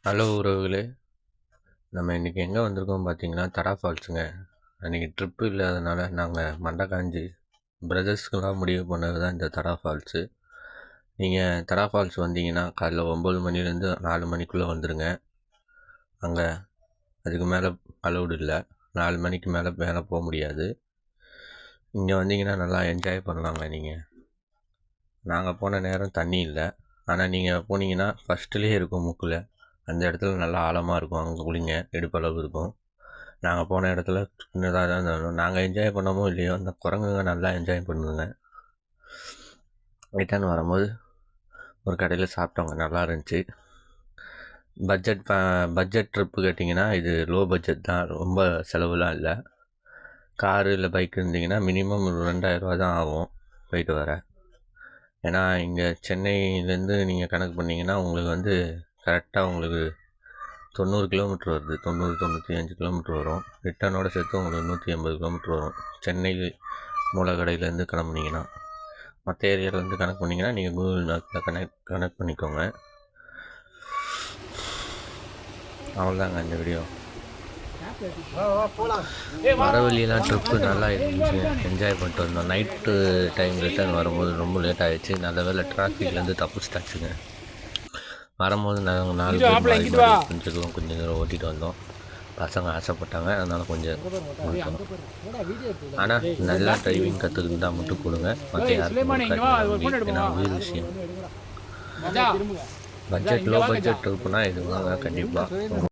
Hello உறவுகளே, நம்ம இன்றைக்கி எங்கே வந்திருக்கோம் பார்த்தீங்கன்னா தடா ஃபால்ஸுங்க. அன்றைக்கி ட்ரிப்பு இல்லாதனால நாங்கள் மண்டை காஞ்சி பிரதர்ஸ்க்கெலாம் முடிவு பண்ணது தான் இந்த தடா ஃபால்ஸு. நீங்கள் தடா ஃபால்ஸ் வந்தீங்கன்னா காலைல 9 மணிலேருந்து 4 மணிக்குள்ளே வந்துடுங்க. அங்கே அதுக்கு மேலே அலௌடு இல்லை. 4 மணிக்கு மேலே போக முடியாது. இங்கே வந்தீங்கன்னா நல்லா என்ஜாய் பண்ணலாங்க. நாங்கள் போன நேரம் தண்ணி இல்லை, ஆனால் நீங்கள் போனீங்கன்னா ஃபஸ்ட்டுலேயே இருக்கும் மூக்கில். அந்த இடத்துல நல்லா ஆழமாக இருக்கும், அங்கே குளிங்க, இடுப்பளவு இருக்கும். நாங்கள் போன இடத்துல சின்னதாக தான் இருந்தாலும் நாங்கள் என்ஜாய் பண்ணமோ இல்லையோ அந்த குரங்குங்க நல்லா என்ஜாய் பண்ணுங்க. ரிட்டர்ன் வரும்போது ஒரு கடையில் சாப்பிட்டோங்க, நல்லா இருந்துச்சு. பட்ஜெட் ட்ரிப்பு கேட்டிங்கன்னா இது லோ பட்ஜெட் தான், ரொம்ப செலவுலாம் இல்லை. காரு இல்லை பைக் இருந்தீங்கன்னா மினிமம் ஒரு 2000 தான் ஆகும் போயிட்டு வர. ஏன்னா இங்கே சென்னையிலேருந்து நீங்கள் கணக்கு பண்ணிங்கன்னா உங்களுக்கு கரெக்டாக உங்களுக்கு 90 கிலோமீட்ரு வருது. 90-95 கிலோமீட்ரு வரும். ரிட்டர்னோடு சேர்த்து உங்களுக்கு 180 கிலோமீட்ரு வரும். சென்னை மூலக்கடையிலேருந்து கிளம்புனீங்கன்னா. மற்ற ஏரியாவிலேருந்து கணக்கு பண்ணிங்கன்னா நீங்கள் கூகுள் மேப்பில் கனெக்ட் பண்ணிக்கோங்க. அவ்வளோதாங்க இந்த வீடியோ. வரவழியெல்லாம் ட்ரிப்பு நல்லா இருந்துச்சு, என்ஜாய் பண்ணிட்டு வந்தோம். நைட்டு டைம் ரிட்டர்ன் வரும்போது ரொம்ப லேட் ஆகிடுச்சு. நல்ல வேலை டிராஃபிக்லேருந்து தப்பிச்சிட்டாச்சுங்க. வரும்போது நாங்கள் 4 பேர் கொஞ்சம் தூரம் ஓட்டிகிட்டு வந்தோம். பசங்க ஆசைப்பட்டாங்க, அதனால் கொஞ்சம் ஓட்டோம். ஆனால் நல்லா டிரைவிங் கற்றுக்கிட்டு தான் மட்டும் கொடுங்க, மற்ற யாருக்கும். ஏன்னா உயிர் விஷயம். லோ பட்ஜெட் ட்ரிப்புனா இது வாங்க கண்டிப்பாக.